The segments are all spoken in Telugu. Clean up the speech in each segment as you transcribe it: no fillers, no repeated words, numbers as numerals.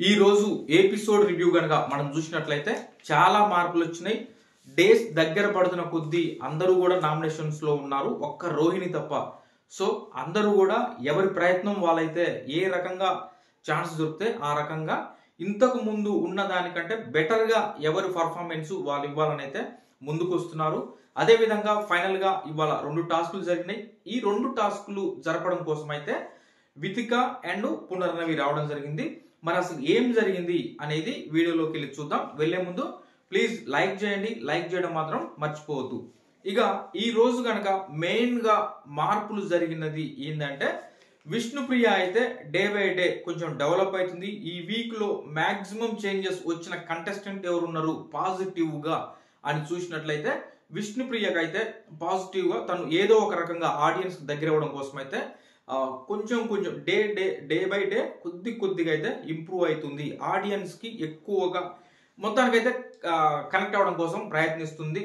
ఈ రోజు ఎపిసోడ్ రివ్యూ గనక మనం చూసినట్లయితే చాలా మార్పులు వచ్చినాయి. డేస్ దగ్గర పడుతున్న కొద్దీ అందరూ కూడా నామినేషన్స్ లో ఉన్నారు, ఒక్క రోహిణి తప్ప. సో అందరూ కూడా ఎవరి ప్రయత్నం వాళ్ళైతే ఏ రకంగా ఛాన్స్ దొరికితే ఆ రకంగా ఇంతకు ముందు ఉన్న దానికంటే బెటర్ గా ఎవరి పర్ఫార్మెన్స్ వాళ్ళు ఇవ్వాలని అయితే ముందుకు వస్తున్నారు. అదే విధంగా ఫైనల్ గా ఇవాళ 2 టాస్కులు జరిగినాయి. ఈ 2 టాస్కులు జరపడం కోసం అయితే వితిక అండ్ పునర్నవి రావడం జరిగింది. మరి అసలు ఏం జరిగింది అనేది వీడియోలోకి వెళ్ళి చూద్దాం. వెళ్లే ముందు ప్లీజ్ లైక్ చేయండి, లైక్ చేయడం మాత్రం మర్చిపోవద్దు. ఇక ఈ రోజు గనక మెయిన్ గా మార్పులు జరిగినది ఏంటంటే విష్ణుప్రియ అయితే డే బై డే కొంచెం డెవలప్ అవుతుంది. ఈ వీక్ లో మాక్సిమం చేంజెస్ వచ్చిన కంటెస్టెంట్ ఎవరున్నారు పాజిటివ్ గా అని చూసినట్లయితే విష్ణుప్రియకి అయితే పాజిటివ్ గా తను ఏదో ఒక రకంగా ఆడియన్స్ దగ్గర అవ్వడం కోసం అయితే కొంచెం డే బై డే కొద్దిగా అయితే ఇంప్రూవ్ అవుతుంది. ఆడియన్స్ కి ఎక్కువగా మొత్తానికైతే కనెక్ట్ అవ్వడం కోసం ప్రయత్నిస్తుంది.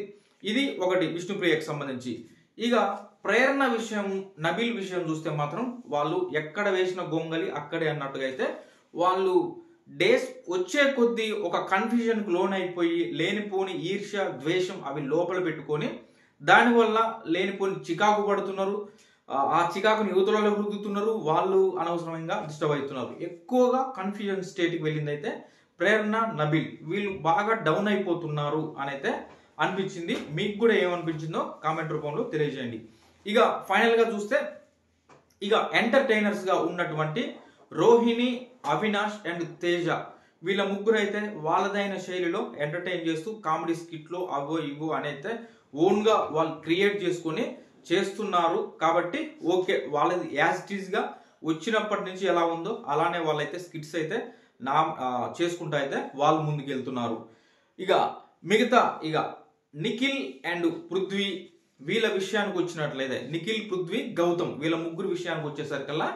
ఇది ఒకటి విష్ణుప్రియకి సంబంధించి. ఇక ప్రేరణ విషయం, నబీల్ విషయం చూస్తే మాత్రం వాళ్ళు ఎక్కడ వేసిన గొంగలి అక్కడే అన్నట్టుగా అయితే వాళ్ళు డేస్ వచ్చే కొద్దీ ఒక కన్ఫ్యూజన్ కు లోన్ అయిపోయి లేనిపోని ఈర్ష్య ద్వేషం అవి లోపల పెట్టుకొని దానివల్ల లేనిపోని చికాకు పడుతున్నారు. ఆ చికాకుని యువతలలో రుద్దుతున్నారు, వాళ్ళు అనవసరంగా డిస్టర్బ్ అవుతున్నారు. ఎక్కువగా కన్ఫ్యూజన్ స్టేట్కి వెళ్ళింది అయితే ప్రేరణ, నబీల్ వీళ్ళు బాగా డౌన్ అయిపోతున్నారు అని అయితే అనిపించింది. మీకు కూడా ఏమనిపించిందో కామెంట్ రూపంలో తెలియజేయండి. ఇక ఫైనల్ గా చూస్తే ఇక ఎంటర్టైనర్స్ గా ఉన్నటువంటి రోహిణి, అవినాష్ అండ్ తేజ వీళ్ళ ముగ్గురు అయితే వాళ్ళదైన శైలిలో ఎంటర్టైన్ చేస్తూ కామెడీ స్కిట్ లో అవో ఇవో అని అయితే ఓన్ గా వాళ్ళు క్రియేట్ చేసుకొని చేస్తున్నారు. కాబట్టి ఓకే, వాళ్ళది యాజ్ ఇట్ ఈజ్ గా వచ్చినప్పటి నుంచి ఎలా ఉందో అలానే వాళ్ళైతే స్కిట్స్ అయితే చేసుకుంటూ అయితే వాళ్ళు ముందుకు వెళ్తున్నారు. ఇక మిగతా ఇక నిఖిల్ అండ్ పృథ్వీ వీళ్ళ విషయానికి వచ్చినట్లయితే నిఖిల్, పృథ్వీ, గౌతమ్ వీళ్ళ ముగ్గురు విషయానికి వచ్చేసరికల్లా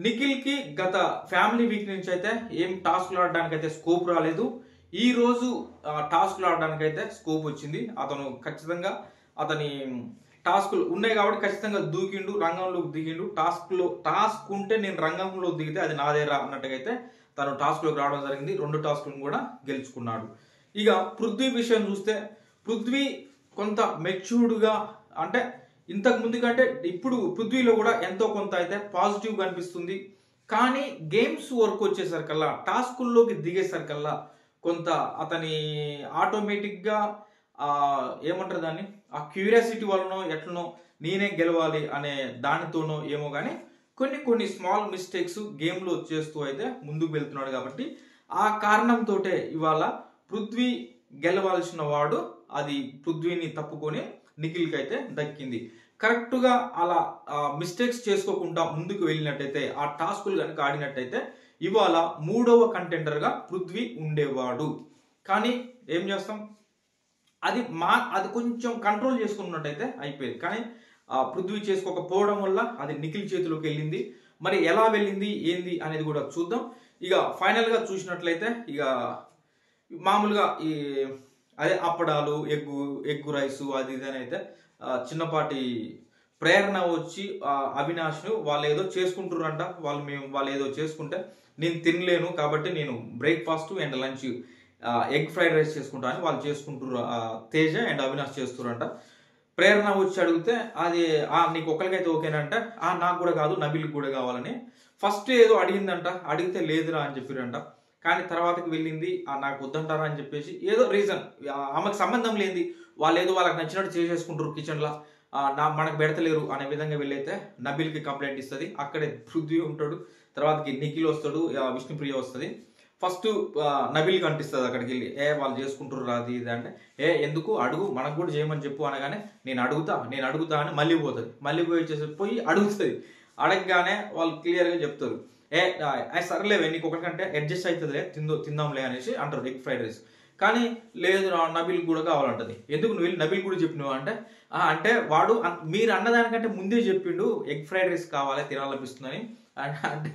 నిఖిల్ కి గత ఫ్యామిలీ వీక్ నుంచి అయితే ఏం టాస్క్లు ఆడడానికి అయితే స్కోప్ రాలేదు. ఈ రోజు టాస్క్లు ఆడడానికి అయితే స్కోప్ వచ్చింది. అతను ఖచ్చితంగా అతని టాస్క్లు ఉన్నాయి కాబట్టి ఖచ్చితంగా దూకిండు, రంగంలోకి దిగిండు. టాస్క్ ఉంటే నేను రంగంలో దిగితే అది నాదేరా అన్నట్టుగా అయితే తను టాస్క్ లోకి రావడం జరిగింది. 2 టాస్క్లను కూడా గెలుచుకున్నాడు. ఇక పృథ్వీ విషయం చూస్తే పృథ్వీ కొంత మెచ్యూర్డ్ గా అంటే ఇంతకు ముందు కంటే ఇప్పుడు పృథ్వీలో కూడా ఎంతో కొంత అయితే పాజిటివ్ గా అనిపిస్తుంది. కానీ గేమ్స్ వర్క్ వచ్చేసరికల్లా టాస్కుల్లోకి దిగేసరికల్లా కొంత అతని ఆటోమేటిక్ గా ఏమంటారు దాన్ని, ఆ క్యూరియాసిటీ వలనో ఎట్లనో నేనే గెలవాలి అనే దానితోనో ఏమో కానీ కొన్ని స్మాల్ మిస్టేక్స్ గేమ్ లో చేస్తూ అయితే ముందుకు వెళ్తున్నాడు. కాబట్టి ఆ కారణంతో ఇవాళ పృథ్వీ గెలవాల్సిన వాడు అది పృథ్వీని తప్పుకొని నిఖిల్కి అయితే దక్కింది. కరెక్ట్ గా అలా మిస్టేక్స్ చేసుకోకుండా ముందుకు వెళ్ళినట్టయితే ఆ టాస్కులు కనుక ఆడినట్టయితే ఇవాళ 3వ కంటెండర్ గా పృథ్వీ ఉండేవాడు. కానీ ఏం చేస్తాం, అది కొంచెం కంట్రోల్ చేసుకున్నట్టయితే అయిపోయేది. కానీ పృథ్వీ చేసుకోకపోవడం వల్ల అది నిఖిల్ చేతిలోకి వెళ్ళింది. మరి ఎలా వెళ్ళింది ఏంది అనేది కూడా చూద్దాం. ఇక ఫైనల్ గా చూసినట్లయితే ఇక మామూలుగా ఈ అదే అప్పడాలు, ఎగ్గు రైసు అది ఇది అని అయితే చిన్నపాటి ప్రేరణ వచ్చి అవినాష్ వాళ్ళు ఏదో చేసుకుంటున్నారంట. వాళ్ళు ఏదో చేసుకుంటే నేను తినలేను కాబట్టి నేను breakfast and lunch egg fried rice చేసుకుంటా అని వాళ్ళు చేసుకుంటారు. తేజ అండ్ అవినాష్ చేస్తురంట. ప్రేరణ వచ్చి అడిగితే అది నీకు ఒక్కరికైతే ఓకేనంట. నాకు కూడా కాదు, నబీల్కి కూడా కావాలని ఫస్ట్ ఏదో అడిగిందంట. అడిగితే లేదురా అని చెప్పిరంట. కానీ తర్వాతకి వెళ్ళింది నాకు వద్దంటారా అని చెప్పేసి ఏదో రీజన్ ఆమెకు సంబంధం లేనిది వాళ్ళు ఏదో వాళ్ళకి నచ్చినట్టు చేసేసుకుంటారు కిచెన్ లా, మనకు పెడతలేరు అనే విధంగా వెళ్ళైతే నబీల్కి కంప్లైంట్ ఇస్తుంది. అక్కడే పృథ్వీ ఉంటాడు, తర్వాతకి నిఖిల్ వస్తాడు, విష్ణుప్రియ వస్తుంది. ఫస్ట్ నబీల్కి అనిపిస్తుంది అక్కడికి వెళ్ళి వాళ్ళు చేసుకుంటారు అది ఇది అంటే ఎందుకు అడుగు, మనకు కూడా చేయమని చెప్పు అనగానే నేను అడుగుతా అని మళ్ళీ పోతుంది. మళ్ళీ పోయి అడుగుతుంది. అడగగానే వాళ్ళు క్లియర్ గా చెప్తారు సరేలేవే నీకు ఒకటికంటే అడ్జస్ట్ అవుతుందిలే, తిందాంలే అనేసి అంటారు ఎగ్ ఫ్రైడ్ రైస్. కానీ లేదు నబీల్ కూడా కావాలంటది. ఎందుకు నువ్వు వెళ్ళి నబీల్ కూడా చెప్పినావు అంటే వాడు మీరు అన్నదానికంటే ముందే చెప్పిండు ఎగ్ ఫ్రైడ్ రైస్ కావాలి తినాలనిపిస్తుందని అంటే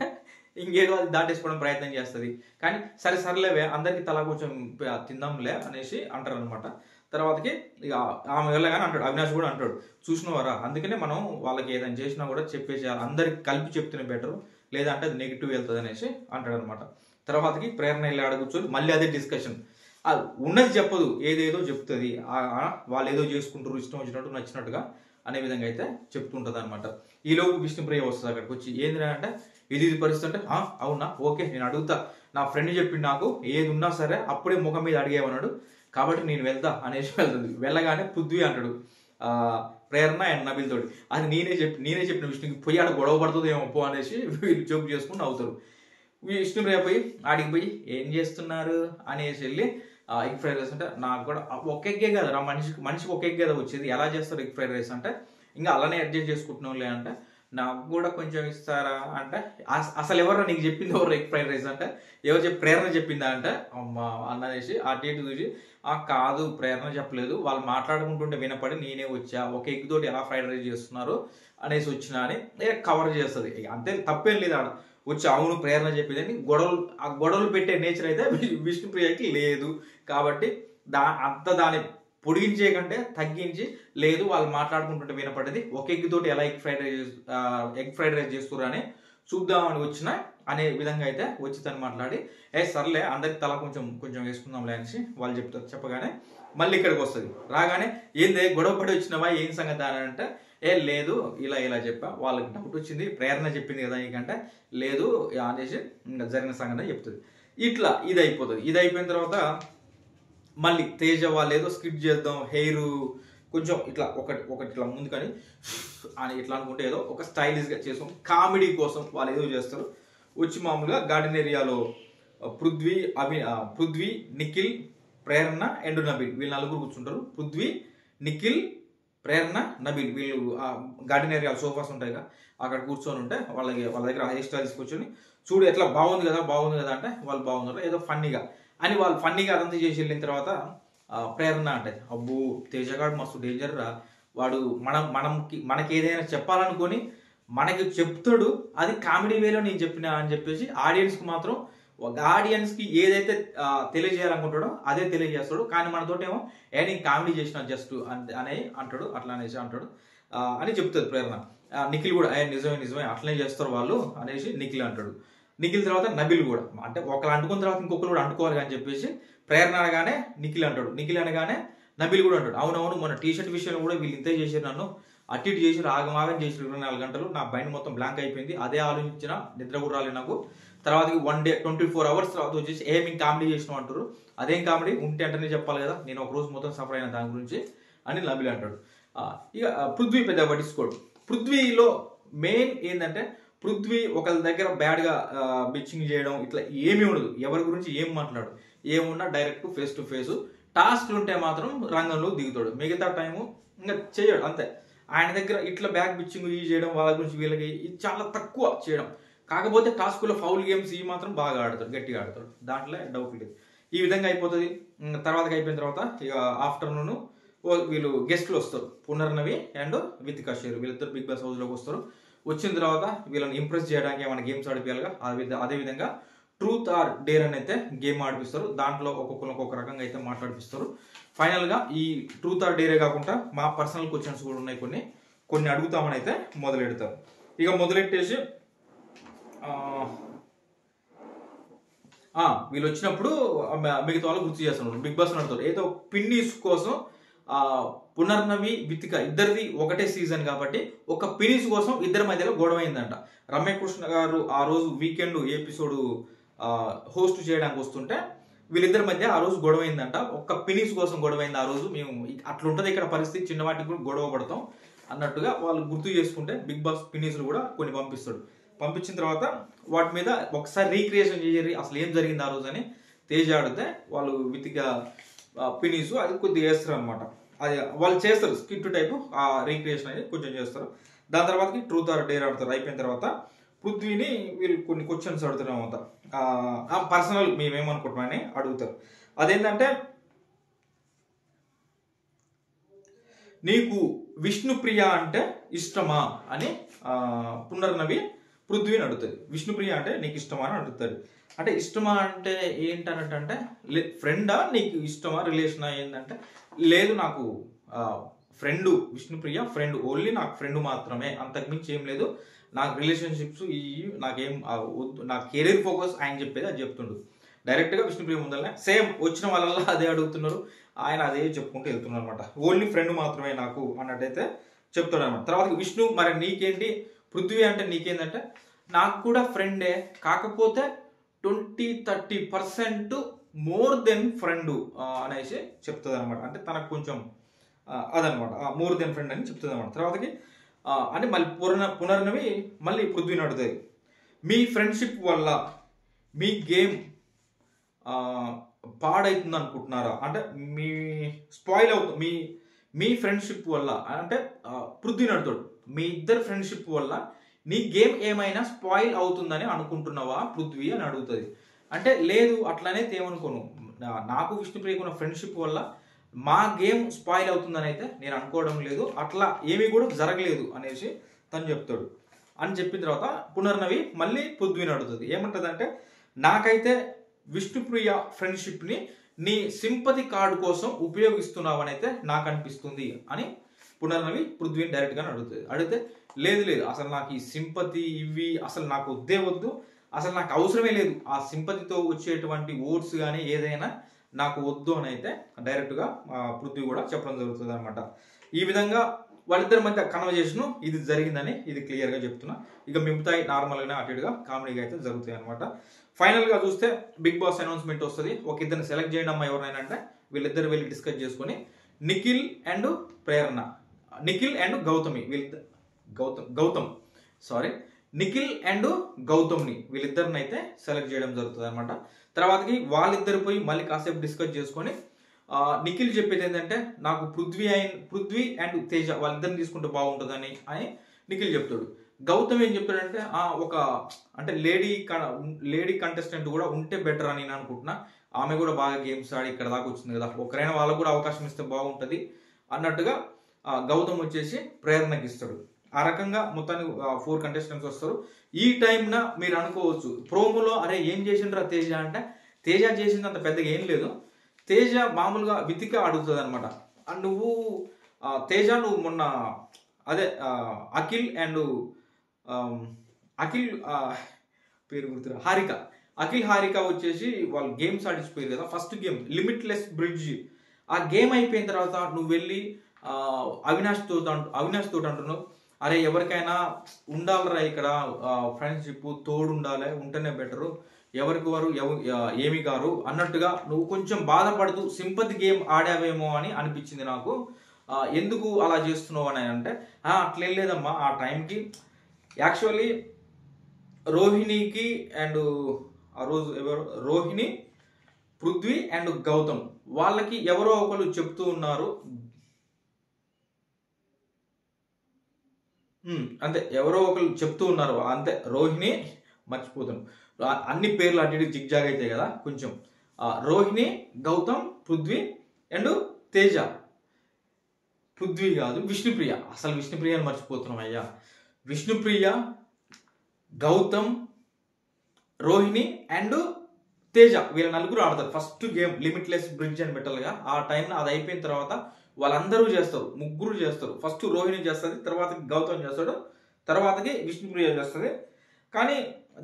ఇంకేదో అది దాటేసుకోవడం ప్రయత్నం చేస్తుంది. కానీ సరేలేవే అందరికి తలా కొంచెం తిందాంలే అనేసి అంటారు అనమాట. తర్వాతకి ఇక ఆమె వెళ్ళగానే అంటాడు, అవినాష్ కూడా అంటాడు చూసినవారా అందుకనే మనం వాళ్ళకి ఏదైనా చేసినా కూడా చెప్పేసేయాలి, అందరికి కలిపి చెప్తేనే బెటర్, లేదంటే అది నెగిటివ్ వెళ్తుంది అనేసి అంటాడు అనమాట. తర్వాతకి ప్రేరణ వెళ్ళి ఆడ కూర్చొని మళ్ళీ అదే డిస్కషన్. ఉన్నది చెప్పదు, ఏదేదో చెప్తుంది. వాళ్ళు ఏదో చేసుకుంటారు ఇష్టం వచ్చినట్టు నచ్చినట్టుగా అనే విధంగా అయితే చెప్తుంటుంది అనమాట. ఈలోపు విష్ణుప్రియ వస్తుంది అక్కడికి వచ్చి, ఏంది అంటే ఇది పరిస్థితి అంటే, అవునా ఓకే నేను అడుగుతా, నా ఫ్రెండ్ చెప్పింది నాకు ఏది ఉన్నా సరే అప్పుడే ముఖం మీద అడిగేవన్నాడు కాబట్టి నేను వెళ్తా అనేసి వెళ్తుంది. వెళ్ళగానే పృథ్వీ అంటాడు ప్రేరణ అండ్ నబిల్ తోటి, అది నేనే చెప్పిన విష్ణుకి పోయి ఆడ గొడవ పడుతుంది ఏమో పో అనేసి వీళ్ళు జోక్ చేసుకుని అవుతారు. విష్ణుప్రియ పోయి ఆడికి పోయి ఏం చేస్తున్నారు అనేసి వెళ్ళి ఎగ్ ఫ్రైడ్ రైస్ అంటే, నాకు కూడా ఒక ఎగ్గే కదా మనిషికి ఒక ఎగ్ కదా వచ్చేది, ఎలా చేస్తారు ఎగ్ ఫ్రైడ్ రైస్ అంటే, ఇంకా అలానే అడ్జస్ట్ చేసుకుంటున్నాం లే అంటే, నాకు కూడా కొంచెం ఇస్తారా అంటే, అసలు ఎవరు నీకు చెప్పింది ఎవరు ఎగ్ ఫ్రైడ్ రైస్ అంటే, ఎవరు చెప్పి ప్రేరణ చెప్పిందా అంటే, అమ్మా అన్నదేసి ఆ డేట్ చూసి కాదు ప్రేరణ చెప్పలేదు, వాళ్ళు మాట్లాడుకుంటుంటే వినపడి నేనే వచ్చా, ఒక ఎగ్ తోటి ఎలా ఫ్రైడ్ రైస్ చేస్తున్నారు అనేసి వచ్చినా అని కవర్ చేస్తుంది. అంతే తప్పేం లేదు ఆడ వచ్చి అవును ప్రేరణ చెప్పిందని గొడవలు పెట్టే నేచర్ అయితే విష్ణుప్రియకి లేదు. కాబట్టి దాన్ని పొడిగించే కంటే తగ్గించి, లేదు వాళ్ళు మాట్లాడుకుంటుంటే వినపడ్డది, ఒక ఎగ్ తోటి ఎలా ఎగ్ ఫ్రైడ్ రైస్ చేస్తున్నారు అని చూద్దామని వచ్చిన అనే విధంగా అయితే వచ్చి తను మాట్లాడి, సర్లే అందరికి తల కొంచెం వేసుకుందాంలే అనేసి వాళ్ళు చెప్తారు. చెప్పగానే మళ్ళీ ఇక్కడికి వస్తుంది. రాగానే ఏందే గొడవ పడి వచ్చినావా ఏం సంగతి అని అంటే, లేదు ఇలా చెప్పా, వాళ్ళకి డౌట్ వచ్చింది ప్రేరణ చెప్పింది కదా నీకంటే, లేదు అనేసి ఇంకా జరిగిన సంగతి చెప్తుంది. ఇట్లా ఇది అయిపోతుంది. ఇది అయిపోయిన తర్వాత మళ్ళీ తేజ వాళ్ళు ఏదో స్కిట్ చేద్దాం, హెయిర్ కొంచెం ఇట్లా ఒకటి ఇట్లా ముందు కానీ అని ఇట్లా అనుకుంటే ఏదో ఒక స్టైలిష్గా చేసాం కామెడీ కోసం వాళ్ళు ఏదో చేస్తారు. వచ్చి మామూలుగా గార్డెన్ ఏరియాలో పృథ్వీ, నిఖిల్, ప్రేరణ అండ్ నబిల్ వీళ్ళు నలుగురు కూర్చుంటారు. పృథ్వీ, నిఖిల్, ప్రేరణ, నబిల్ వీళ్ళు గార్డెన్ ఏరియా సోఫాస్ ఉంటాయి కదా అక్కడ కూర్చొని ఉంటే వాళ్ళ దగ్గర హెయిర్ స్టైల్ తీసుకొచ్చుని చూడు ఎట్లా బాగుంది కదా అంటే వాళ్ళు బాగున్నారు ఏదో ఫన్నీగా అని వాళ్ళు ఫన్నీగా అదంతా చేసి వెళ్ళిన తర్వాత ప్రేరణ అంటే, అబ్బో తేజగాడు మస్తు డేంజర్ రా, వాడు మనకి ఏదైనా చెప్పాలనుకొని మనకి చెప్తాడు, అది కామెడీ వేలో నేను చెప్పినా అని చెప్పేసి ఆడియన్స్కి మాత్రం ఆడియన్స్కి ఏదైతే తెలియజేయాలనుకుంటాడో అదే తెలియజేస్తాడు. కానీ మనతోటేమో నేను కామెడీ చేసిన జస్ట్ అని అంటాడు, అట్లా అనేసి అంటాడు అని చెప్తుంది ప్రేరణ. నిఖిల్ కూడా నిజమే అట్లనే చేస్తారు వాళ్ళు అనేసి నిఖిల్ అంటాడు. నిఖిల్ తర్వాత నబిల్ కూడా, అంటే ఒకరు అంటుకున్న తర్వాత ఇంకొకరు కూడా అంటుకోవాలి అని చెప్పేసి ప్రేరణ అనగానే నిఖిల్ అంటాడు, నిఖిల్ అనగానే నబిల్ కూడా అంటాడు, అవునవును మొన్న టీషర్ట్ విషయంలో కూడా వీళ్ళు ఇంతే చేశారు, నన్ను అటు ఇటు చేసి ఆగమాగం చేసి 24 గంటలు నా మైండ్ మొత్తం బ్లాంక్ అయిపోయింది, అదే ఆలోచించిన నిద్ర కూడా రాలేదు నాకు. తర్వాతకి 1 డే 24 అవర్స్ తర్వాత వచ్చేసి మీకు కామెడీ చేసినావు అంటారు, అదేం కామెడీ ఉంటే అంటేనే చెప్పాలి కదా, నేను ఒక రోజు మొత్తం సఫర్ అయిన దాని గురించి అని నబిల్ అంటాడు. ఇక పృథ్వీ పెద్ద పట్టించుకోడు. పృథ్వీలో మెయిన్ ఏంటంటే పృథ్వీ ఒకరి దగ్గర బ్యాడ్గా బిచ్చింగ్ చేయడం ఇట్లా ఏమీ ఉండదు, ఎవరి గురించి ఏం మాట్లాడు, ఏమున్నా డైరెక్ట్ ఫేస్ టు ఫేస్. టాస్క్లు ఉంటే మాత్రం రంగంలో దిగుతాడు, మిగతా టైము ఇంకా చేయడు అంతే. ఆయన దగ్గర ఇట్లా బ్యాక్ బిచ్చింగ్ చేయడం వాళ్ళ గురించి వీళ్ళకి ఇది చాలా తక్కువ చేయడం. కాకపోతే టాస్క్లో ఫౌల్ గేమ్స్ ఇవి మాత్రం బాగా ఆడతాడు, గట్టిగా ఆడతాడు, దాంట్లో డౌట్ లేదు. ఈ విధంగా అయిపోతుంది. తర్వాతకి అయిపోయిన తర్వాత ఇక ఆఫ్టర్నూన్ వీళ్ళు గెస్ట్లు వస్తారు, పునర్నవి అండ్ వితికా షేర్ వీళ్ళిద్దరు బిగ్ బాస్ హౌస్లోకి వస్తారు. వచ్చిన తర్వాత వీళ్ళని ఇంప్రెస్ చేయడానికి ఏమైనా గేమ్స్ ఆడిపియాలిగా, అదేవిధంగా ట్రూత్ ఆర్ డేర్ అని అయితే గేమ్ ఆడిపిస్తారు. దాంట్లో ఒక్కొక్క రకంగా అయితే మాట్లాడిపిస్తారు. ఫైనల్గా ఈ ట్రూత్ ఆర్ డేరే కాకుండా మా పర్సనల్ క్వశ్చన్స్ కూడా ఉన్నాయి, కొన్ని అడుగుతామని అయితే మొదలెడతారు. ఇక మొదలెట్టేసి వీళ్ళు వచ్చినప్పుడు మిగతా వాళ్ళు గుర్తు చేస్తున్నారు, బిగ్ బాస్ నడుతారు ఏదో పిన్నీస్ కోసం. పునర్నవి వితిక ఇద్దరిది ఒకటే సీజన్ కాబట్టి ఒక పినీస్ కోసం ఇద్దరి మధ్యలో గొడవ అయిందంట. రమ్యకృష్ణ గారు ఆ రోజు వీకెండ్ ఎపిసోడ్ హోస్ట్ చేయడానికి వస్తుంటే వీళ్ళిద్దరి మధ్య ఆ రోజు గొడవ అయిందంట. ఒక్క పినీస్ కోసం గొడవ అయింది ఆ రోజు. మేము అట్లుంటది ఇక్కడ పరిస్థితి, చిన్న వాటికి కూడా గొడవ పడతాం అన్నట్టుగా వాళ్ళు గుర్తు చేసుకుంటే బిగ్ బాస్ పినీస్లు కూడా కొన్ని పంపిస్తాడు. పంపించిన తర్వాత వాటి మీద ఒకసారి రీక్రియేషన్ చేయాలి అసలు ఏం జరిగింది ఆ రోజు అని తేజ ఆడితే వాళ్ళు వితిక పినీస్ అది కొద్దిగా వేస్తారు అనమాట. అది వాళ్ళు చేస్తారు స్కిట్ టైపు ఆ రీక్రియేషన్ అనేది కొంచెం చేస్తారు. దాని తర్వాతకి ట్రూత్ ఆర్ డేర్ ఆడతారు. అయిపోయిన తర్వాత పృథ్వీని వీళ్ళు కొన్ని క్వశ్చన్స్ అడుగుతున్నాం అంతా పర్సనల్ మేమేమనుకుంటున్నామని అడుగుతారు. అదేంటంటే నీకు విష్ణుప్రియ అంటే ఇష్టమా అని పునర్నవి పృథ్వీని అడుగుతుంది. విష్ణుప్రియ అంటే నీకు ఇష్టమా అని అడుగుతాడు. అంటే ఇష్టమా అంటే ఏంటన్నట్టు, ఫ్రెండా నీకు ఇష్టమా రిలేషనా ఏంటంటే, లేదు నాకు ఫ్రెండ్ విష్ణుప్రియ ఫ్రెండ్, ఓన్లీ నాకు ఫ్రెండ్ మాత్రమే, అంతకుమించి ఏం లేదు, నాకు రిలేషన్షిప్స్ ఈ నాకేం వద్దు, నా కెరీర్ ఫోకస్ ఆయన చెప్పేది అది చెప్తుండు డైరెక్ట్గా. విష్ణుప్రియ ముందరనే సేమ్ వచ్చిన వాళ్ళల్లో అదే అడుగుతున్నారు, ఆయన అదే చెప్పుకుంటూ వెళ్తున్నారు అనమాట. ఓన్లీ ఫ్రెండ్ మాత్రమే నాకు అన్నట్టయితే చెప్తాడు అనమాట. తర్వాత విష్ణు మరి నీకేంటి పృథ్వీ అంటే నీకేంటంటే నాకు కూడా ఫ్రెండే, కాకపోతే 20-30% మోర్ దెన్ ఫ్రెండ్ అనేసి చెప్తుంది అనమాట. అంటే తనకు కొంచెం అదనమాట, మోర్ దెన్ ఫ్రెండ్ అని చెప్తుంది అనమాట. తర్వాతకి అంటే మళ్ళీ పునర్నవి మళ్ళీ పృథ్వీని అడుగుతుంది, మీ ఫ్రెండ్షిప్ వల్ల మీ గేమ్ పాడవుతుంది అనుకుంటున్నారా, అంటే మీ స్పాయిల్ అవుతుంది మీ ఫ్రెండ్షిప్ వల్ల అంటే పృథ్వీని అడుగుతాడు, మీ ఇద్దరు ఫ్రెండ్షిప్ వల్ల నీ గేమ్ ఏమైనా స్పాయిల్ అవుతుందని అనుకుంటున్నావా పృథ్వీ అని అడుగుతుంది. అంటే లేదు అట్లనైతే ఏమనుకోను, నాకు విష్ణుప్రియకు ఉన్న ఫ్రెండ్షిప్ వల్ల మా గేమ్ స్పాయిల్ అవుతుందని అయితే నేను అనుకోవడం లేదు, అట్లా ఏమీ కూడా జరగలేదు అనేసి తను చెప్తాడు. అని చెప్పిన తర్వాత పునర్నవి మళ్ళీ పృథ్వీని అడుగుతుంది, ఏమంటుంది అంటే నాకైతే విష్ణుప్రియ ఫ్రెండ్షిప్ని నీ సింపతి కార్డు కోసం ఉపయోగిస్తున్నావని అయితే నాకు అనిపిస్తుంది అని పునర్నవి పృథ్వీని డైరెక్ట్గానే అడుగుతుంది. అడిగితే లేదు అసలు నాకు ఈ సింపతి ఇవి అసలు నాకు వద్దే వద్దు, అసలు నాకు అవసరమే లేదు, ఆ సింపతితో వచ్చేటువంటి ఓట్స్ కానీ ఏదైనా నాకు వద్దు అని అయితే డైరెక్ట్గా పృథ్వీ కూడా చెప్పడం జరుగుతుంది అనమాట. ఈ విధంగా వాళ్ళిద్దరి మధ్య కన్వర్జేషన్ ఇది జరిగిందని ఇది క్లియర్గా చెప్తున్నా. ఇక మిగతాయి నార్మల్గానే అటుగా కామెడీగా అయితే జరుగుతాయి అనమాట. ఫైనల్గా చూస్తే బిగ్ బాస్ అనౌన్స్మెంట్ వస్తుంది, ఒక ఇద్దరిని సెలెక్ట్ చేయండి అమ్మా ఎవరైనా అంటే వీళ్ళిద్దరు వెళ్ళి డిస్కస్ చేసుకొని Nikhil and Prerana, Nikhil and Gautami Nikhil and గౌతమ్ని వీళ్ళిద్దరిని అయితే సెలెక్ట్ చేయడం జరుగుతుంది అనమాట. తర్వాతకి వాళ్ళిద్దరు పోయి మళ్ళీ కాసేపు డిస్కస్ చేసుకొని నిఖిల్ చెప్పేది ఏంటంటే నాకు పృథ్వీ అండ్ తేజ వాళ్ళిద్దరిని తీసుకుంటే బాగుంటుందని అని నిఖిల్ చెప్తాడు. గౌతమ్ ఏం చెప్తాడంటే ఒక అంటే లేడీ కంటెస్టెంట్ కూడా ఉంటే బెటర్ అని నేను అనుకుంటున్నా, ఆమె కూడా బాగా గేమ్స్ ఆడి ఇక్కడ దాకా వచ్చింది కదా, ఒకరైనా వాళ్ళకు కూడా అవకాశం ఇస్తే బాగుంటుంది అన్నట్టుగా గౌతమ్ వచ్చేసి ప్రేరణకి ఇస్తాడు. ఆ రకంగా మొత్తానికి 4 కంటెస్టెంట్స్ వస్తారు. ఈ టైంన మీరు అనుకోవచ్చు ప్రోమోలో అరే ఏం చేసిండ్రా తేజ అంటే, తేజ చేసింది అంత పెద్దగా ఏం లేదు, తేజ మామూలుగా వితిక అడుగుతుంది అనమాట, నువ్వు తేజ నువ్వు మొన్న అదే అఖిల్ పేరు గుర్తురా హారిక వచ్చేసి వాళ్ళు గేమ్స్ ఆడిచిపోయారు కదా, ఫస్ట్ గేమ్ లిమిట్లెస్ బ్రిడ్జ్, ఆ గేమ్ అయిపోయిన తర్వాత నువ్వు వెళ్ళి అవినాష్ తోటి అంటున్నావు అరే ఎవరికైనా ఉండాలరా ఇక్కడ ఫ్రెండ్షిప్ తోడు ఉండాలి, ఉంటేనే బెటరు, ఎవరికి వారు ఏమి గారు అన్నట్టుగా నువ్వు కొంచెం బాధపడుతూ సింపతి గేమ్ ఆడావేమో అని అనిపించింది నాకు, ఎందుకు అలా చేస్తున్నావు అని అంటే అట్లేం లేదమ్మా, ఆ టైంకి యాక్చువల్లీ రోహిణికి అండ్ ఆ రోజు రోహిణి పృథ్వీ అండ్ గౌతమ్ వాళ్ళకి ఎవరో ఒకరు చెప్తూ ఉన్నారు, అంతే ఎవరో ఒకరు చెప్తూ ఉన్నారు అంతే, రోహిణి మర్చిపోతాను అన్ని పేర్లు అటు జిగ్జాగ్ అవుతాయి కదా కొంచెం, రోహిణి గౌతమ్ పృథ్వీ అండ్ తేజ, పృథ్వీ కాదు విష్ణుప్రియ, అసలు విష్ణుప్రియ అని మర్చిపోతున్నాం అయ్యా, విష్ణుప్రియ గౌతమ్ రోహిణి అండ్ తేజ వీళ్ళ నలుగురు ఆడతారు ఫస్ట్ గేమ్ లిమిట్లెస్ బ్రిడ్జ్ అని పెట్టాలిగా. ఆ టైంలో అది అయిపోయిన తర్వాత వాళ్ళందరూ చేస్తారు, ముగ్గురు చేస్తారు, ఫస్ట్ రోహిణి చేస్తుంది, తర్వాత గౌతమ్ చేస్తాడు, తర్వాతకి విష్ణుప్రియ చేస్తుంది, కానీ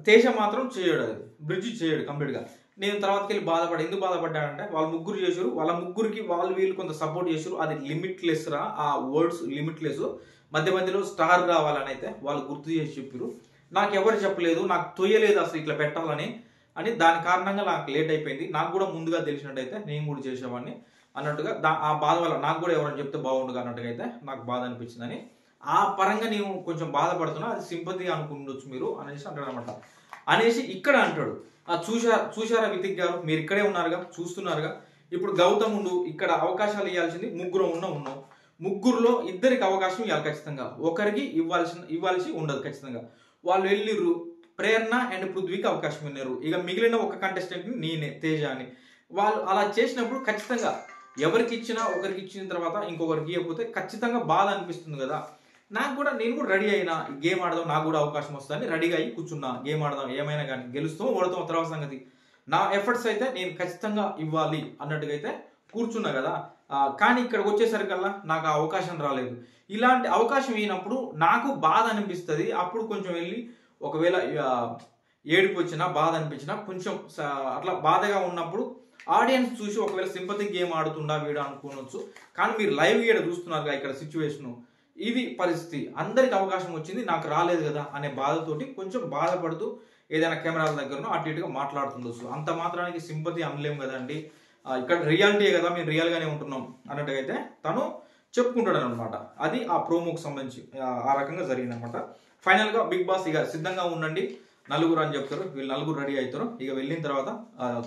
తేజ మాత్రం చేయడు, అది బ్రిడ్జ్ చేయడు కంప్లీట్గా. నేను తర్వాతకి వెళ్ళి ఎందుకు బాధపడ్డానంటే వాళ్ళు ముగ్గురు చేశారు, వాళ్ళ ముగ్గురికి వీళ్ళు కొంత సపోర్ట్ చేశారు, అది లిమిట్లెస్ రా, ఆ వర్డ్స్ లిమిట్లెస్, మధ్యలో స్టార్ రావాలని అయితే వాళ్ళు గుర్తు చేసి చెప్పారు, నాకు ఎవరు చెప్పలేదు, నాకు తొయ్యలేదు అసలు ఇట్లా పెట్టాలని అని, దాని కారణంగా నాకు లేట్ అయిపోయింది, నాకు కూడా ముందుగా తెలిసినట్టయితే నేను కూడా చేసేవాడిని అన్నట్టుగా ఆ బాధ వల్ల నాకు కూడా ఎవరైనా చెప్తే బాగుండు అన్నట్టుగా అయితే నాకు బాధ అనిపించిందని, ఆ పరంగా నేను కొంచెం బాధపడుతున్నా, అది సింపతి అనుకుండొచ్చు మీరు అనేసి అంటాడు అనమాట. అనేసి ఇక్కడ అంటాడు చూశారా వితిక్ గారు, మీరు ఇక్కడే ఉన్నారుగా చూస్తున్నారుగా, ఇప్పుడు గౌతమ్ ఉండు ఇక్కడ అవకాశాలు ఇవ్వాల్సింది ఉన్నాం, ముగ్గురులో ఇద్దరికి అవకాశం ఇవ్వాలి ఖచ్చితంగా, ఒకరికి ఇవ్వాల్సి ఉండదు ఖచ్చితంగా, వాళ్ళు వెళ్ళిర్రు ప్రేరణ అండ్ పృథ్వీకి అవకాశం ఇన్నారు, ఇక మిగిలిన ఒక కంటెస్టెంట్ని నేనే తేజ అని, వాళ్ళు అలా చేసినప్పుడు ఖచ్చితంగా ఎవరికి ఇచ్చినా ఒకరికి ఇచ్చిన తర్వాత ఇంకొకరికి ఇవ్వకపోతే ఖచ్చితంగా బాధ అనిపిస్తుంది కదా, నేను కూడా రెడీ అయినా గేమ్ ఆడదాం, నాకు కూడా అవకాశం వస్తుందని రెడీగా అయ్యి కూర్చున్నా, గేమ్ ఆడదాం ఏమైనా కానీ గెలుస్తాం ఓడతాం తర్వాత సంగతి, నా ఎఫర్ట్స్ అయితే నేను ఖచ్చితంగా ఇవ్వాలి అన్నట్టుగా అయితే కూర్చున్నా కదా, కానీ ఇక్కడికి వచ్చేసరికల్లా నాకు ఆ అవకాశం రాలేదు. ఇలాంటి అవకాశం అయినప్పుడు నాకు బాధ అనిపిస్తుంది. అప్పుడు కొంచెం వెళ్ళి ఒకవేళ ఏడుపు వచ్చినా బాధ అనిపించినా కొంచెం అట్లా బాధగా ఉన్నప్పుడు ఆడియన్స్ చూసి ఒకవేళ సింపతి గేమ్ ఆడుతుండా వీడు అనుకోవచ్చు. కానీ మీరు లైవ్ గేడ చూస్తున్నారు ఇక్కడ సిచ్యువేషను, ఇది పరిస్థితి. అందరికి అవకాశం వచ్చింది, నాకు రాలేదు కదా అనే బాధతోటి కొంచెం బాధపడుతూ ఏదైనా కెమెరాల దగ్గరనో అటు ఇటుగా మాట్లాడుతుండొచ్చు. అంత మాత్రానికి సింపతి అనలేము కదండి. ఇక్కడ రియాలిటీయే కదా, మేము రియల్గానే ఉంటున్నాం అన్నట్టుగా అయితే తను చెప్పుకుంటాడు అనమాట. అది ఆ ప్రోమోకి సంబంధించి ఆ రకంగా జరిగింది అనమాట. ఫైనల్గా బిగ్ బాస్ ఇక సిద్ధంగా ఉండండి నలుగురు అని చెప్తారు. వీళ్ళు నలుగురు రెడీ అవుతారు. ఇక వెళ్ళిన తర్వాత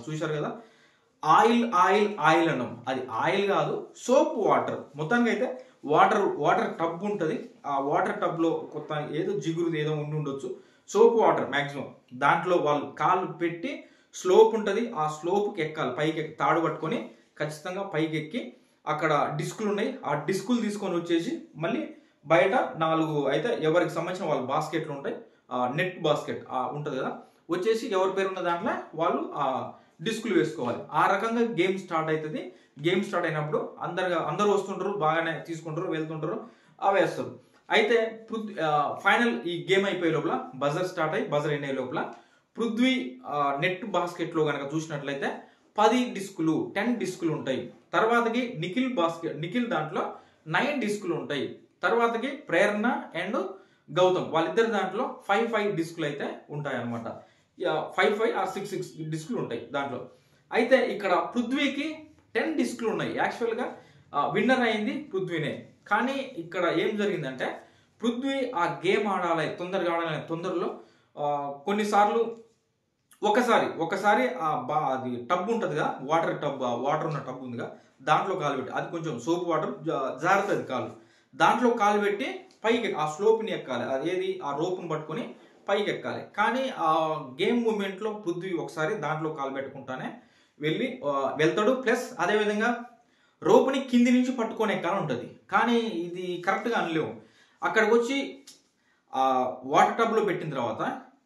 చూశారు కదా, ఆయిల్ ఆయిల్ ఆయిల్ అన్నాం. అది ఆయిల్ కాదు, సోప్ వాటర్. మొత్తానికి అయితే వాటర్ టబ్ ఉంటుంది. ఆ వాటర్ టబ్లో కొత్త ఏదో జిగురు ఏదో ఉండొచ్చు, సోప్ వాటర్ మ్యాక్సిమం. దాంట్లో వాళ్ళు కాళ్ళు పెట్టి స్లోప్ ఉంటుంది, ఆ స్లోప్కి ఎక్కాలి. పైకి తాడు పట్టుకొని ఖచ్చితంగా పైకి ఎక్కి అక్కడ డిస్కులు ఉన్నాయి, ఆ డిస్కులు తీసుకొని వచ్చేసి మళ్ళీ బయట 4 అయితే ఎవరికి సంబంధించిన వాళ్ళ బాస్కెట్లు ఉంటాయి, నెట్ బాస్కెట్ ఉంటుంది కదా, వచ్చేసి ఎవరి పేరు ఉన్న దాంట్లో వాళ్ళు డిస్కులు వేసుకోవాలి. ఆ రకంగా గేమ్ స్టార్ట్ అవుతుంది. గేమ్ స్టార్ట్ అయినప్పుడు అందరూ వస్తుంటారు, బాగానే తీసుకుంటారు, వెళ్తుంటారు, వేస్తారు. అయితే ఫైనల్ ఈ గేమ్ అయిపోయే లోపల బజర్ స్టార్ట్ అయ్యి బజర్ అయిన లోపల పృథ్వీ నెట్ బాస్కెట్లో కనుక చూసినట్లయితే 10 డిస్కులు 10 డిస్కులు ఉంటాయి. తర్వాతకి నిఖిల్ దాంట్లో 9 డిస్కులు ఉంటాయి. తర్వాతకి ప్రేరణ అండ్ గౌతమ్ వాళ్ళిద్దరి దాంట్లో 5 డిస్కులు అయితే ఉంటాయి అనమాట. 5 ఆర్ 6 డిస్కులు ఉంటాయి దాంట్లో. అయితే ఇక్కడ పృథ్వీకి 10 డిస్కులు ఉన్నాయి. యాక్చువల్గా విన్నర్ అయింది పృథ్వీనే. కానీ ఇక్కడ ఏం జరిగిందంటే పృథ్వీ ఆ గేమ్ ఆడాలి తొందరలో కొన్నిసార్లు ఒకసారి అది టబ్ ఉంటుంది కదా, వాటర్ ఉన్న టబ్ ఉందిగా, దాంట్లో కాలు పెట్టి, అది కొంచెం సోప్ వాటర్ జారుతుంది కాలు, దాంట్లో కాలు పెట్టి పైకి ఆ స్లోప్ని ఎక్కాలి. అదేది ఆ రోప్ని పట్టుకొని పైకి ఎక్కాలి. కానీ ఆ గేమ్ మూమెంట్లో పృథ్వీ ఒకసారి దాంట్లో కాలు పెట్టుకుంటానే వెళ్తాడు. ప్లస్ అదేవిధంగా రోప్ని కింది నుంచి పట్టుకొని ఎక్కాలని ఉంటుంది. కానీ ఇది కరెక్ట్గా అనలేము. అక్కడికి వచ్చి వాటర్ టబ్లో పెట్టిన తర్వాత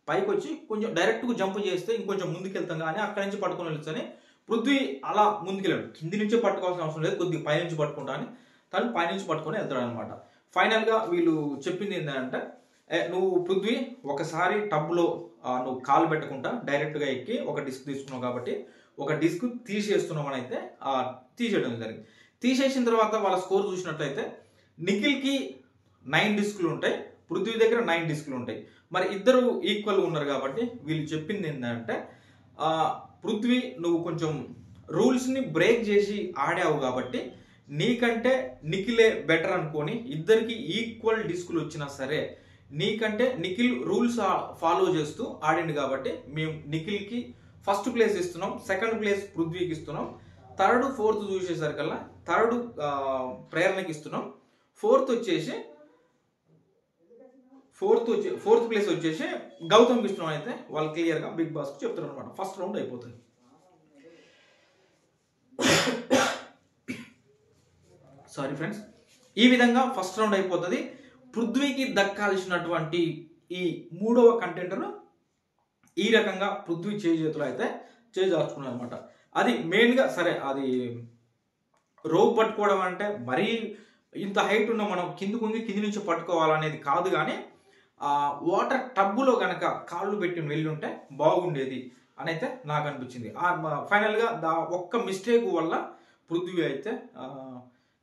పైకి వచ్చి కొంచెం డైరెక్ట్గా జంప్ చేస్తే ఇంకొంచెం ముందుకెళ్తాం, కానీ అక్కడి నుంచి పట్టుకొని వెళ్తానే పృథ్వీ అలా ముందుకెళ్ళాడు. కింది నుంచి పట్టుకోవాల్సిన అవసరం లేదు, కొద్దిగా పైనుంచి పట్టుకుంటాను, తను పైనుంచి పట్టుకొని వెళ్తాడు అనమాట. ఫైనల్గా వీళ్ళు చెప్పింది ఏంటంటే, నువ్వు పృథ్వీ ఒకసారి టబ్లో నువ్వు కాలు పెట్టకుండా డైరెక్ట్గా ఎక్కి ఒక డిస్క్ తీసుకున్నావు కాబట్టి ఒక డిస్క్ తీసేస్తున్నావు అని అయితే తీసేయడం జరిగింది. తీసేసిన తర్వాత వాళ్ళ స్కోర్ చూసినట్లయితే నిఖిల్కి 9 డిస్కులు ఉంటాయి, పృథ్వీ దగ్గర 9 డిస్కులు ఉంటాయి. మరి ఇద్దరు ఈక్వల్ ఉన్నారు కాబట్టి వీళ్ళు చెప్పింది ఏంటంటే, పృథ్వీ నువ్వు కొంచెం రూల్స్ని బ్రేక్ చేసి ఆడావు కాబట్టి నీకంటే నిఖిలే బెటర్ అనుకొని ఇద్దరికి ఈక్వల్ డిస్కులు వచ్చినా సరే నీకంటే నిఖిల్ రూల్స్ ఫాలో చేస్తూ ఆడిండు కాబట్టి మేము నిఖిల్కి ఫస్ట్ ప్లేస్ ఇస్తున్నాం, సెకండ్ ప్లేస్ పృథ్వీకి ఇస్తున్నాం, థర్డ్ ఫోర్త్ చూసేసరికల్లా థర్డ్ ప్రేరణకి ఇస్తున్నాం, ఫోర్త్ ప్లేస్ వచ్చేసి గౌతమ్కి ఇస్తున్నాం. అయితే వాళ్ళు క్లియర్గా బిగ్ బాస్కి చెప్తారు అనమాట. ఫస్ట్ రౌండ్ అయిపోతుంది. సారీ ఫ్రెండ్స్, ఈ విధంగా ఫస్ట్ రౌండ్ అయిపోతుంది. పృథ్వీకి దక్కాల్సినటువంటి ఈ 3వ కంటెంటర్ ఈ రకంగా పృథ్వీ చేతులు అయితే చేజార్చుకున్నారు అనమాట. అది మెయిన్గా సరే, అది రోప్ పట్టుకోవడం అంటే మరీ ఇంత హైట్ ఉన్న మనం కింది నుంచి పట్టుకోవాలనేది కాదు, కానీ వాటర్ టబ్బులో కనుక కాళ్ళు పెట్టి వెళ్ళి ఉంటే బాగుండేది అని అయితే నాకు అనిపించింది. ఫైనల్గా ఒక్క మిస్టేక్ వల్ల పృథ్వీ అయితే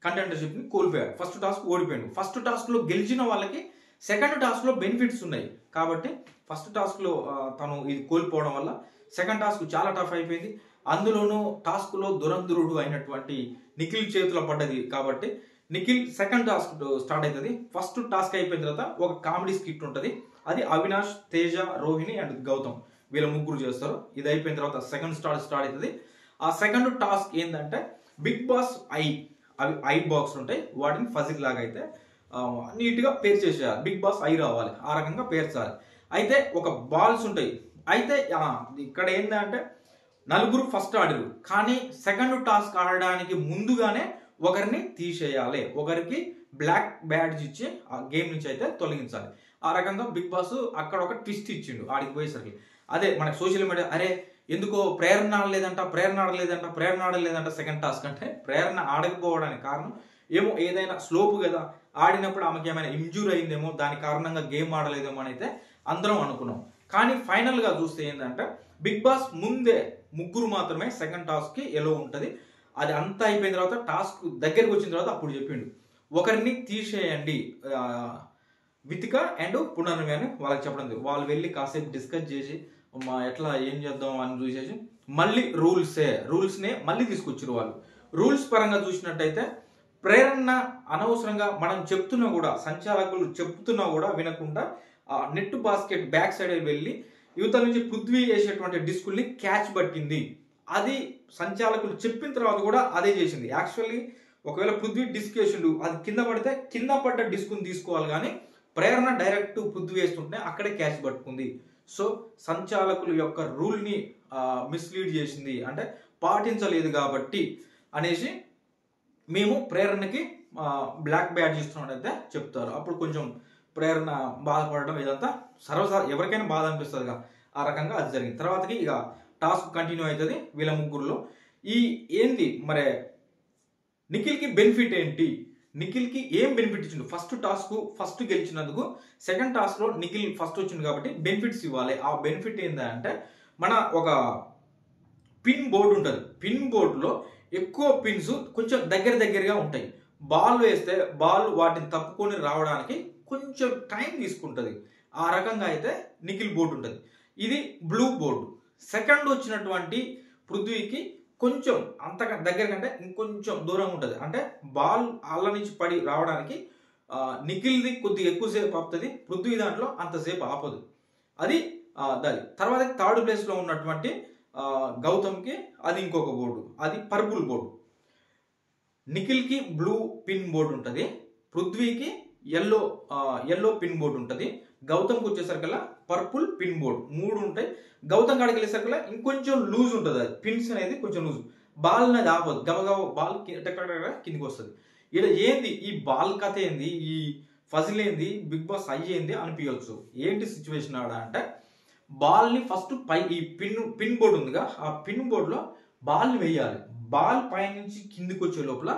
కంటెంటర్షిప్ని కోల్పోయాడు. ఫస్ట్ టాస్క్ ఓడిపోయాడు. ఫస్ట్ టాస్క్లో గెలిచిన వాళ్ళకి సెకండ్ టాస్క్లో బెనిఫిట్స్ ఉన్నాయి కాబట్టి ఫస్ట్ టాస్క్లో తను ఇది కోల్పోవడం వల్ల సెకండ్ టాస్క్ చాలా టఫ్ అయిపోయింది. అందులోనూ టాస్క్లో దురంధరుడు అయినటువంటి నిఖిల్ చేతిలో పడ్డది కాబట్టి నిఖిల్ సెకండ్ టాస్క్ స్టార్ట్ అవుతుంది. ఫస్ట్ టాస్క్ అయిపోయిన తర్వాత ఒక కామెడీ స్కిట్ ఉంటుంది. అది అవినాష్, తేజ, రోహిణి అండ్ గౌతమ్ వీళ్ళ ముగ్గురు చేస్తారు. ఇది అయిపోయిన తర్వాత సెకండ్ స్టార్ట్ అవుతుంది. ఆ సెకండ్ టాస్క్ ఏంటంటే బిగ్ బాస్ ఐ బాక్స్ ఉంటాయి, వాటిని ఫజిల్ లాగా అయితే నీట్గా పేర్ చేసేయాలి. బిగ్ బాస్ ఐ రావాలి, ఆ రకంగా పేర్చాలి. అయితే ఒక బాల్స్ ఉంటాయి. అయితే ఇక్కడ ఏంటంటే నలుగురు ఫస్ట్ ఆడరు, కానీ సెకండ్ టాస్క్ ఆడడానికి ముందుగానే ఒకరిని తీసేయాలి, ఒకరికి బ్లాక్ బ్యాడ్జ్ ఇచ్చి ఆ గేమ్ నుంచి అయితే తొలగించాలి. ఆ రకంగా బిగ్ బాస్ అక్కడ ఒక ట్విస్ట్ ఇచ్చిండు ఆడికి పోయేసరికి. అదే మనకి సోషల్ మీడియా, అరే ఎందుకో ప్రేరణ ఆడలేదంట సెకండ్ టాస్క్. అంటే ప్రేరణ ఆడకపోవడానికి కారణం ఏమో ఏదైనా స్లోపు కదా, ఆడినప్పుడు ఆమెకి ఏమైనా ఇంజూర్ అయిందేమో, దాని కారణంగా గేమ్ ఆడలేదేమో అని అయితే అందరం అనుకున్నాం. కానీ ఫైనల్గా చూస్తే ఏంటంటే బిగ్ బాస్ ముందే ముగ్గురు మాత్రమే సెకండ్ టాస్క్కి ఎలో ఉంటుంది. అది అంతా అయిపోయిన తర్వాత టాస్క్ దగ్గరికి వచ్చిన తర్వాత అప్పుడు చెప్పిండు ఒకరిని తీసేయండి, వితిక అండ్ పునర్నవి అని వాళ్ళకి చెప్పడం. వాళ్ళు వెళ్ళి కాసేపు డిస్కస్ చేసి ఎట్లా ఏం చేద్దాం అని చూసేసి మళ్ళీ రూల్స్నే మళ్ళీ తీసుకొచ్చారు వాళ్ళు. రూల్స్ పరంగా చూసినట్టయితే ప్రేరణ అనవసరంగా మనం చెప్తున్నా కూడా, సంచాలకులు చెప్తున్నా కూడా వినకుండా నెట్ బాస్కెట్ బ్యాక్ సైడ్ వెళ్ళి యువతల నుంచి పృథ్వీ వేసేటువంటి డిస్కుల్ని క్యాచ్ పట్టింది. అది సంచాలకులు చెప్పిన తర్వాత కూడా అదే చేసింది. యాక్చువల్లీ ఒకవేళ పృథ్వీ డిస్క్ వేసిండు, అది కింద పడితే కింద పడ్డ డిస్కుని తీసుకోవాలి, కానీ ప్రేరణ డైరెక్ట్ పృథ్వీ వేస్తుంటే అక్కడే క్యాచ్ పట్టుకుంది. సో సంచాలకుల యొక్క రూల్ని మిస్లీడ్ చేసింది, అంటే పాటించలేదు కాబట్టి అనేసి మేము ప్రేరణకి బ్లాక్ బ్యాడ్జ్ ఇస్తున్నాడైతే చెప్తారు. అప్పుడు కొంచెం ప్రేరణ బాధపడడం ఇదంతా ఎవరికైనా బాధ అనిపిస్తుంది కదా, ఆ రకంగా అది జరిగింది. తర్వాతకి ఇక టాస్క్ కంటిన్యూ అవుతుంది వీళ్ళ ముగ్గురులో. ఏంది మరి నిఖిల్కి బెనిఫిట్ ఏంటి, నిఖిల్కి ఏం బెనిఫిట్ ఇచ్చిండు? ఫస్ట్ గెలిచినందుకు సెకండ్ టాస్క్లో నిఖిల్ ఫస్ట్ వచ్చింది కాబట్టి బెనిఫిట్స్ ఇవ్వాలి. ఆ బెనిఫిట్ ఏంటంటే మన ఒక పిన్ బోర్డు ఉంటుంది, పిన్ బోర్డులో ఎక్కువ పిన్స్ కొంచెం దగ్గరగా ఉంటాయి. బాల్ వేస్తే బాల్ వాటిని తప్పుకొని రావడానికి కొంచెం టైం తీసుకుంటుంది. ఆ రకంగా అయితే నిఖిల్ బోర్డు ఉంటుంది. ఇది బ్లూ బోర్డు. సెకండ్ వచ్చినటువంటి పృథ్వీకి కొంచెం అంతగా దగ్గర కంటే ఇంకొంచెం దూరం ఉంటుంది. అంటే బాల్ అల్ల నుంచి పడి రావడానికి నిఖిల్ది కొద్దిగా ఎక్కువసేపు ఆపుతుంది, పృథ్వీ దాంట్లో అంతసేపు ఆపదు. అది దాని తర్వాత థర్డ్ ప్లేస్లో ఉన్నటువంటి గౌతమ్కి అది ఇంకొక బోర్డు, అది పర్పుల్ బోర్డు. నిఖిల్కి బ్లూ పిన్ బోర్డు ఉంటుంది, పృథ్వీకి ఎల్లో పిన్ బోర్డు ఉంటుంది, గౌతమ్కి వచ్చేసరికల్లా పర్పుల్ పిన్ బోర్డు. 3 ఉంటాయి. గౌతమ్ కాడికి వెళ్ళేసరికల్లా ఇంకొంచెం లూజ్ ఉంటుంది, అది పిన్స్ అనేది కొంచెం లూజ్. బాల్ అనేది ఆపదు, గబగబ బాల్ కిందికి వస్తుంది. ఇక్కడ ఏంది ఈ బాల్ కథ ఏంది, ఈ ఫజిల్ ఏంది, బిగ్ బాస్ అయ్యేంది అనిపించవచ్చు. ఏంటి సిచ్యువేషన్ ఆడ అంటే బాల్ని ఫస్ట్ ఈ పిన్ బోర్డు ఉందిగా, ఆ పిన్ బోర్డులో బాల్ని వేయాలి. బాల్ పైనుంచి కిందికి వచ్చే లోపల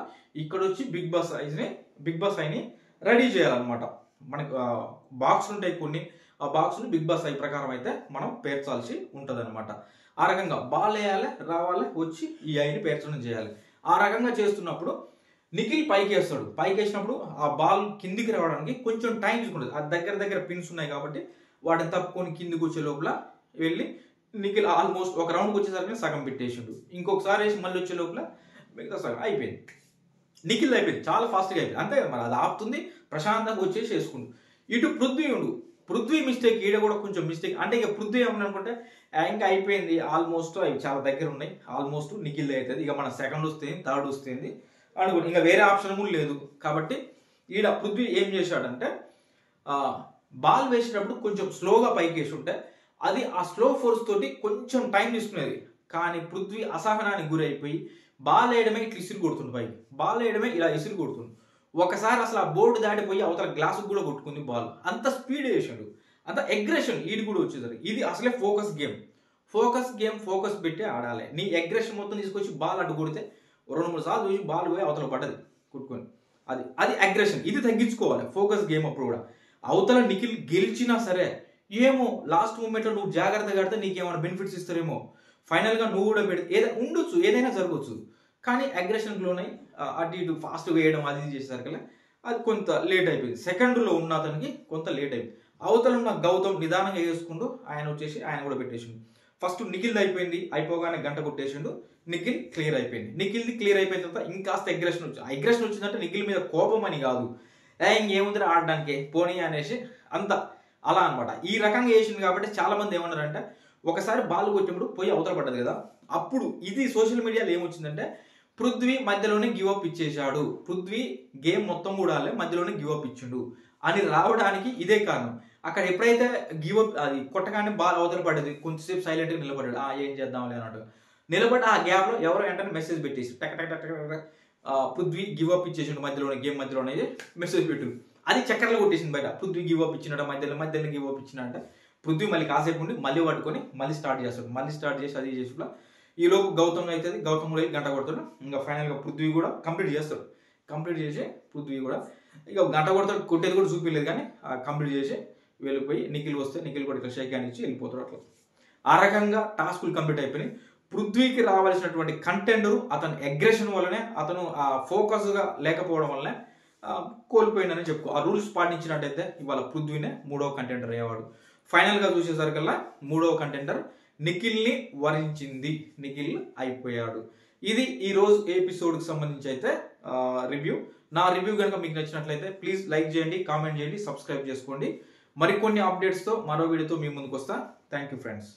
ఇక్కడ వచ్చి బిగ్ బాస్ ఐని రెడీ చేయాలన్నమాట. మనకు బాక్స్ ఉంటాయి కొన్ని, ఆ బాక్స్ని బిగ్ బాస్ ఐ ప్రకారం అయితే మనం పేర్చాల్సి ఉంటుంది అనమాట. ఆ రకంగా బాల్ వేయాలి, రావాలి, వచ్చి ఈ ఐని పేర్చడం చేయాలి. ఆ రకంగా చేస్తున్నప్పుడు నిఖిల్ పైకి వేస్తాడు. పైకి వేసినప్పుడు ఆ బాల్ కిందికి రావడానికి కొంచెం టైం తీసుకుంటుంది. ఆ దగ్గర పిన్స్ ఉన్నాయి కాబట్టి వాటిని తప్పుకొని కిందికి వచ్చే లోపల వెళ్ళి నిఖిల్ ఆల్మోస్ట్ ఒక రౌండ్కి వచ్చేసరికి సగం పెట్టేసిండు. ఇంకొకసారి వేసి మళ్ళీ వచ్చే లోపల మిగతా సగం అయిపోయింది. నిఖిల్ అయిపోయింది, చాలా ఫాస్ట్గా అయిపోయింది. అంతే మరి అది ఆపుతుంది, ప్రశాంతంగా వచ్చేసి వేసుకుండు. ఇటు పృథ్వీ మిస్టేక్, ఈడ కూడా కొంచెం మిస్టేక్. అంటే ఇక పృథ్వీ ఏమన్నా అనుకుంటే ఇంకా అయిపోయింది, ఆల్మోస్ట్ అవి చాలా దగ్గర ఉన్నాయి, ఆల్మోస్ట్ నిఖిల్ అవుతుంది, ఇక మన సెకండ్ వస్తుంది, థర్డ్ వస్తుంది అనుకోండి, ఇంకా వేరే ఆప్షన్ కూడా లేదు. కాబట్టి ఈడ పృథ్వీ ఏం చేశాడంటే బాల్ వేసేటప్పుడు కొంచెం స్లోగా పైకి వేసి ఉంటే అది ఆ స్లో ఫోర్స్ తోటి కొంచెం టైం తీసుకునేది. కానీ పృథ్వీ అసహనానికి గురైపోయి బాల్ వేయడమే ఇట్లా ఇసురు కొడుతుంది, పైకి బాల్ వేయడమే ఇలా ఇసురు కొడుతుంది. ఒకసారి అసలు ఆ బోర్డు దాటిపోయి అవతల గ్లాసుకు కూడా కొట్టుకుంది బాల్. అంత స్పీడ్ వేసాడు, అంత అగ్రెషన్ ఈడు కూడా వచ్చేసరికి. ఇది అసలే ఫోకస్ గేమ్, ఫోకస్ పెట్టి ఆడాలి. నీ అగ్రెషన్ మొత్తం తీసుకొచ్చి బాల్ అడ్డు కొడితే 2-3 సార్లు చూసి బాల్ పోయి అవతల పడ్డది కొట్టుకొని, అది అగ్రెషన్. ఇది తగ్గించుకోవాలి ఫోకస్ గేమ్ అప్పుడు కూడా. అవతల నిఖిల్ గెలిచినా సరే ఏమో లాస్ట్ మూమెంట్లో నువ్వు జాగ్రత్తగా ఆడితే నీకేమైనా బెనిఫిట్స్ ఇస్తారేమో, ఫైనల్గా నువ్వు కూడా పెడితే ఉండొచ్చు, ఏదైనా జరగవచ్చు. కానీ అగ్రెషన్కి లోనై అటు ఇటు ఫాస్ట్గా వేయడం అది చేసేసరికి అది కొంత లేట్ అయిపోయింది. సెకండ్లో ఉన్న అతనికి కొంత లేట్ అయిపోయింది. అవతల ఉన్న గౌతమ్ నిదానంగా వేసుకుంటూ ఆయన వచ్చేసి ఆయన కూడా పెట్టేసిండు. ఫస్ట్ నిఖిల్ అయిపోగానే గంట కొట్టేసిండు, నిఖిల్ క్లియర్ అయిపోయింది. నిఖిల్ది క్లియర్ అయిపోయిన తర్వాత ఇంకాస్త అగ్రెషన్ వచ్చిందంటే నిఖిల్ మీద కోపం అని కాదు, ఇంకేముంది ఆడడానికి పోనీ అనేసి అంత అలా అనమాట. ఈ రకంగా వేసింది కాబట్టి చాలా మంది ఏమన్నారంటే ఒకసారి బాల్ కొట్టినప్పుడు పోయి అవతల పడ్డది కదా, అప్పుడు ఇది సోషల్ మీడియాలో ఏమొచ్చిందంటే పృథ్వీ మధ్యలోనే గివ్ అప్ ఇచ్చేశాడు, పృథ్వీ గేమ్ మొత్తం కూడా మధ్యలోనే గివ్ అప్ ఇచ్చిండు అని రావడానికి ఇదే కారణం. అక్కడ ఎప్పుడైతే గివ్ అప్ అది కొట్టగానే బాల్ అవతల పడ్డది, కొంచెంసేపు సైలెంట్గా నిలబడ్డాడు, ఏం చేద్దాంలే అన్నట్టు నిలబడి ఆ గ్యాప్లో ఎవరో వెంటనే మెసేజ్ పెట్టేసి టక్ పృథ్వీ గివ్ అప్ ఇచ్చేసిండు మధ్యలోనే, గేమ్ మధ్యలోనే మెసేజ్ పెట్టు. అది చక్కర్లు కొట్టేసింది బయట, పృథ్వీ గివ్ అప్ ఇచ్చినట్టు మధ్యలో గివ్ అప్ ఇచ్చినట్ట. పృథ్వీ మళ్ళీ కాసేపు ఉండి మళ్ళీ పట్టుకొని మళ్ళీ స్టార్ట్ చేస్తాడు. మళ్ళీ స్టార్ట్ చేసి అది చేసి ఈ లోపు గౌతమ్ అవుతుంది. గౌతమ్ కూడా గంట కొడతాడు. ఇంకా ఫైనల్గా పృథ్వీ కూడా కంప్లీట్ చేస్తాడు. కంప్లీట్ చేసి పృథ్వీ కూడా ఇక గంట కొడతాడు. కొట్టేది కూడా చూపించలేదు కానీ కంప్లీట్ చేసి వెళ్ళిపోయి నిఖిల్ వస్తే నిఖిల్ కూడా ఇట్లా షేక్ హ్యాండ్ ఇచ్చి వెళ్ళిపోతాడు. అట్లా ఆ రకంగా టాస్కులు కంప్లీట్ అయిపోయినాయి. పృథ్వీకి రావాల్సినటువంటి కంటెండరు అతని అగ్రెషన్ వల్లనే, అతను ఫోకస్గా లేకపోవడం వల్లనే కోల్పోయిందని చెప్పుకో. ఆ రూల్స్ పాటించినట్టయితే ఇవాళ పృథ్వీనే 3వ కంటెండర్ అయ్యేవాడు. ఫైనల్గా చూసేసరికల్లా 3వ కంటెండర్ నిఖిల్ని వరించింది. నిఖిల్ అయిపోయాడు. ఇది ఈ రోజు ఎపిసోడ్కి సంబంధించి అయితే రివ్యూ. నా రివ్యూ కనుక మీకు నచ్చినట్లయితే ప్లీజ్ లైక్ చేయండి, కామెంట్ చేయండి, సబ్స్క్రైబ్ చేసుకోండి. మరికొన్ని అప్డేట్స్తో మరో వీడియోతో మీ ముందుకు వస్తా. Thank you friends.